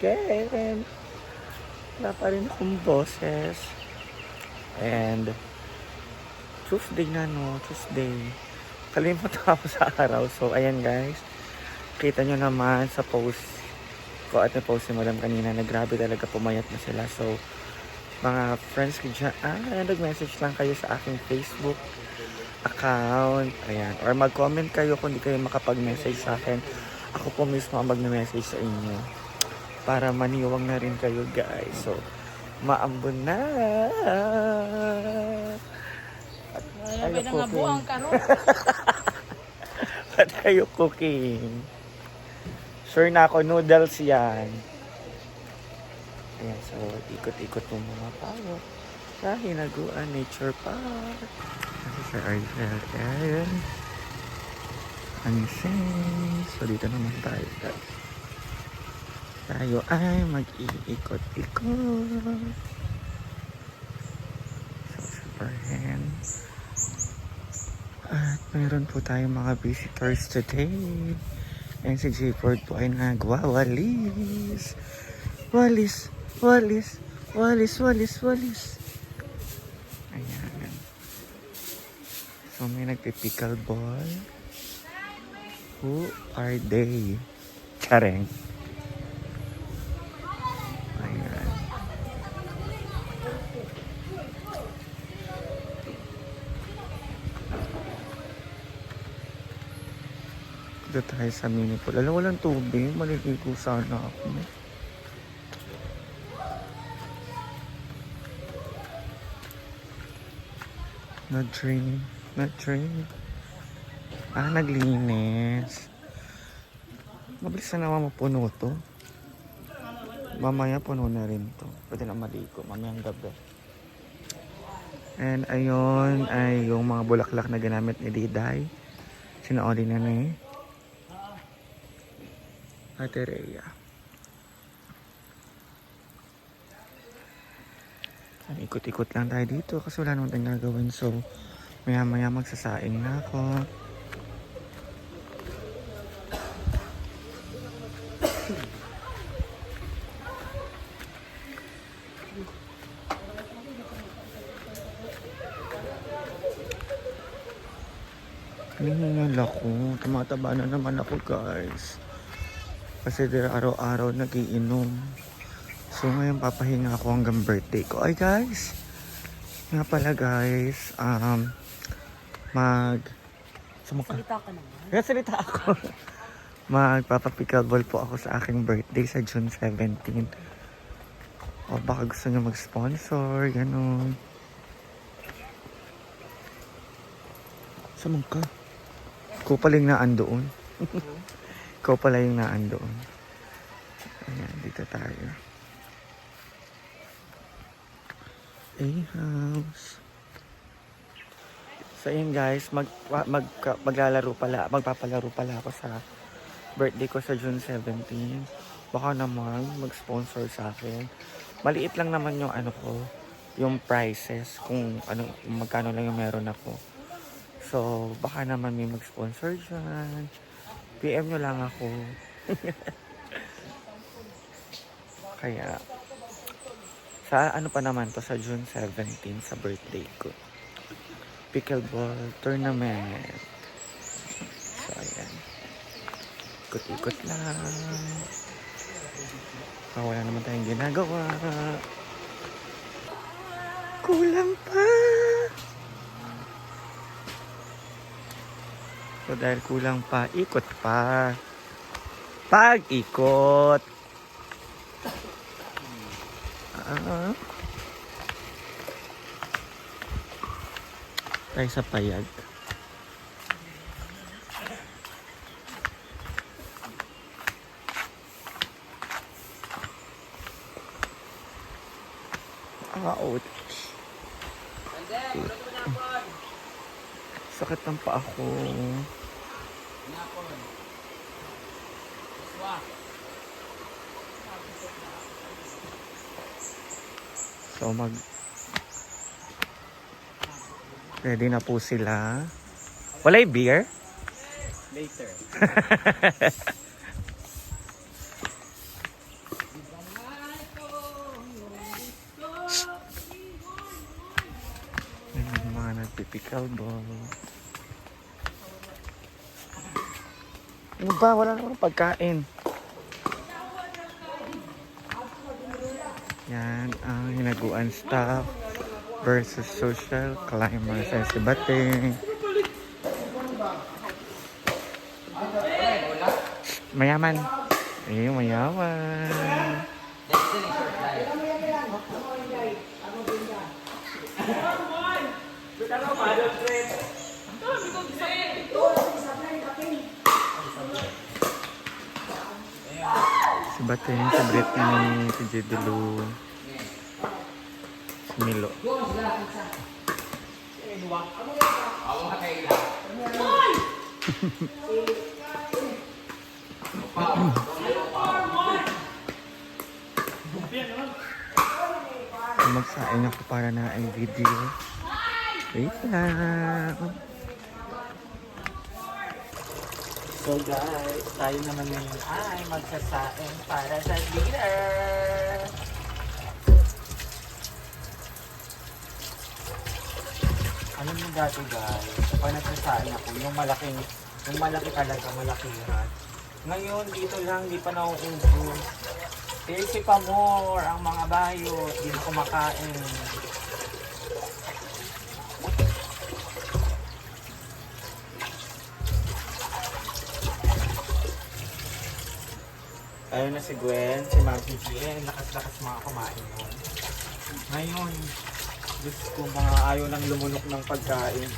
weekend. Wala pa rin akong boses. And Tuesday na, no? Tuesday. Kalimutan ako sa araw. So, ayan guys. Kita nyo naman sa post ko at na-post si Madam kanina na grabe talaga pumayat na sila. So, mga friends ko dyan, nag-message lang kayo sa aking Facebook account. Ayan. Or mag-comment kayo kung di kayo makapag-message sa akin. Ako po mismo ang mag-message sa inyo. Para maniwang na rin kayo guys. So, maambon na. At Ay, nangabuang ka, no? At kayo cooking. Sure na ako, noodles yan. Ayan, so ikot-ikot mo mga tao sa Hinaguan Nature Park. Kasi sa Argel, ayan. Anising. So dito naman tayo guys. Tayo ay mag-iikot-ikot. So super hands. At mayroon po tayong mga visitors today. And si J-Ford po ay nagwawalis. Walis, walis, walis, walis, walis. Ayan. So may nagpipickle ball. Who are they? Chareng. Ayan. Dito tayo sa mini pool. Alam, walang tubig. Maliligo sana ako. Nag-drain. Nag-drain. Naglinis. Mabilis na naman mapuno to. Mamaya puno na rin to. Pwede na maligo. Mamayang gabi. And ayun ay yung mga bulaklak na ginamit ni Diday. Sinaoli na ni Ate Rhea. Ikot-ikot lang tayo dito kasi wala naman tayong gagawin. So, maya-maya magsasaing na ako. Nahingal ako. Tumataba na naman ako guys. Kasi araw-araw nagiinom. So ngayon papahinga ako hanggang birthday ko. Ay guys, nga pala guys, Salita ka naman. Salita ako. Magpapapickleball po ako sa aking birthday sa June 17. O baka gusto nyo mag-sponsor, gano'n. Samang ka? Ikaw pala yung naan doon. Ikaw pala yung naan doon. Ayan, dito tayo. A-house. So yun guys, magpapalaro pala ako sa birthday ko sa June 17. Baka naman mag-sponsor sa akin. Maliit lang naman yung yung prices kung magkano lang yung meron ako. So baka naman may mag-sponsor dyan. PM nyo lang ako. Kaya sa pa naman to sa June 17 sa birthday ko. Pickleball tournament. So ayan. Ikot-ikot lang. Wala naman tayong ginagawa. Kulang pa. So dahil kulang pa, ikot pa. Pag-ikot. Tayo sa payag. Ouch. Sakit ng paa ko. So ready na po sila. Walay beer? Later. nagpipickleball. Ano ba? Wala naman pagkain. Yan ang hinaguan staff versus social climbers. Ay, si Bating. Mayaman. Eh, mayaman. Si Bating, si Brittany, si Jidulu, si Milo. Magsaing ako para na ang video. Wait lang. So guys, tayo naman ngayon ay magsasaing para sa dinner. Alam mo dati guys, pag nagsasaing ako, yung malaki talaga, malakihan. Ngayon, dito lang, di pa nauubos. Kasi pa more ang mga bayot, di na kumakain. Ayun na si Gwen, si Maggie Jean, lakas-lakas mga kumain nun. Ngayon, Diyos ko, mga ayaw nang lumunok ng pagkain.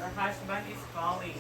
Your husband is calling.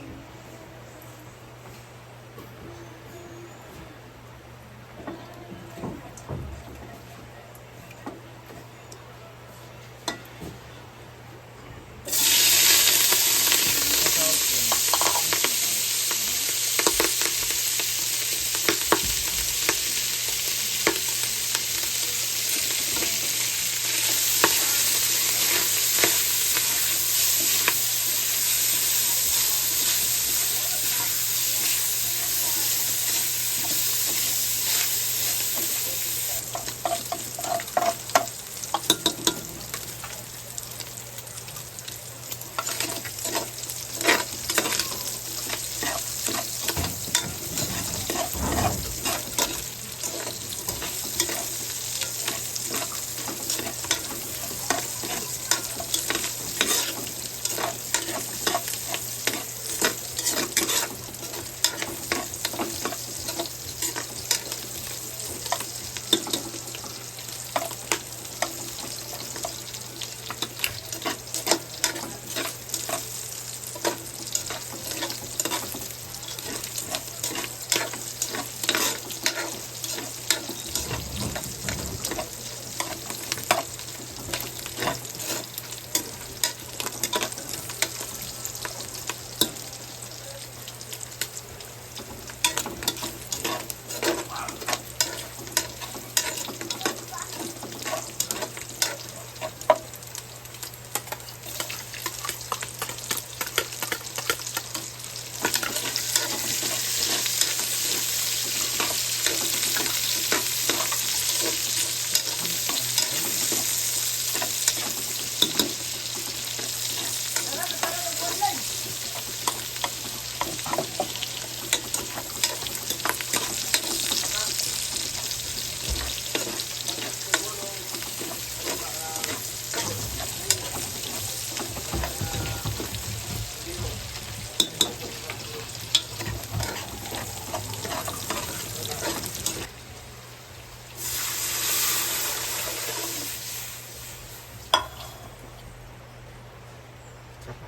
Saka.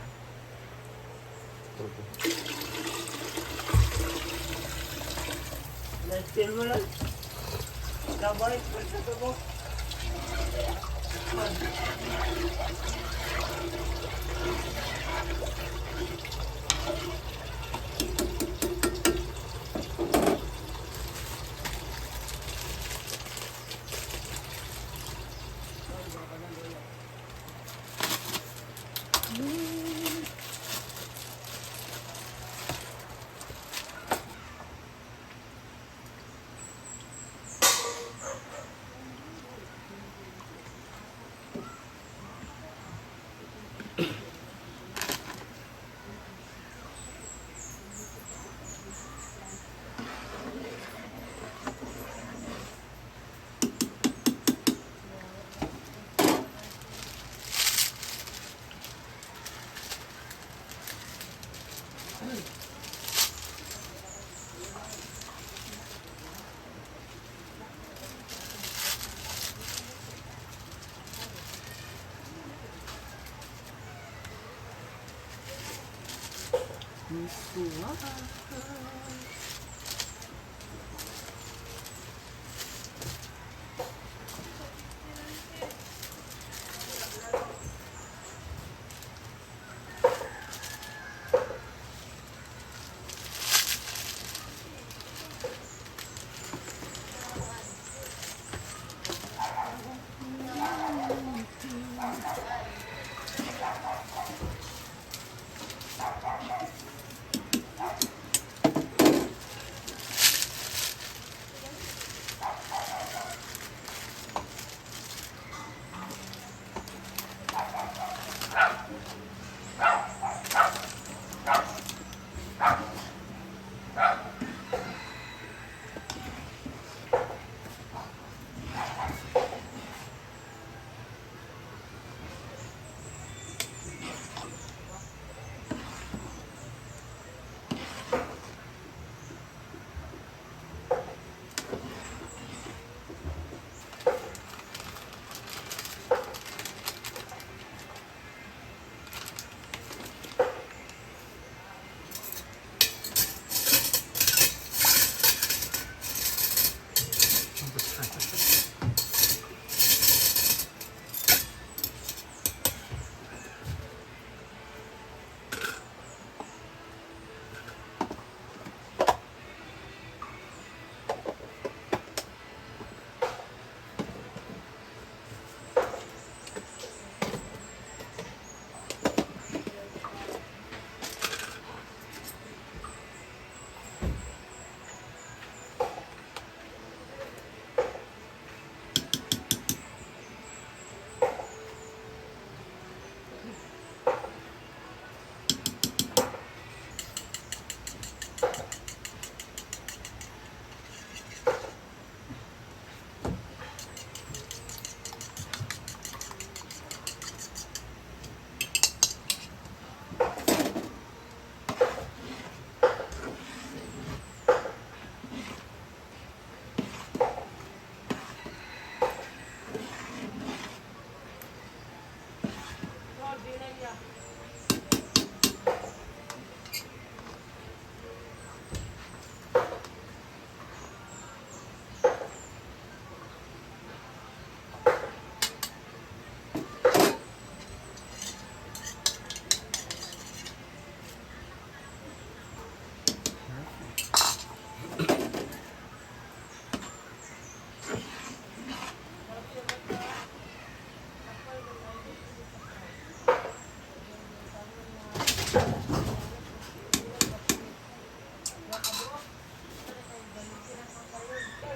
Tubo. Nastil mo lang. Kabay, sa tubo.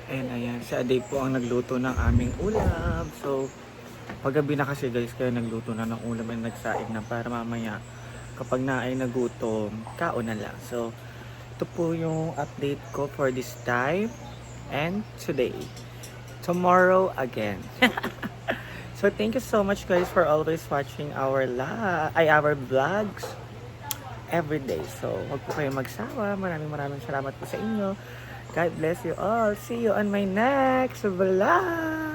And ayan, si Aday po ang nagluto ng aming ulam. So, paggabi na kasi guys, kaya nagluto na ng ulam and nagsaing na para mamaya kapag na ay nagutom, kaon na lang. So, ito po yung update ko for this time and today. Tomorrow again. So, thank you so much guys for always watching our vlogs every day. So, huwag po kayong magsawa. Maraming salamat po sa inyo. God bless you all. See you on my next vlog.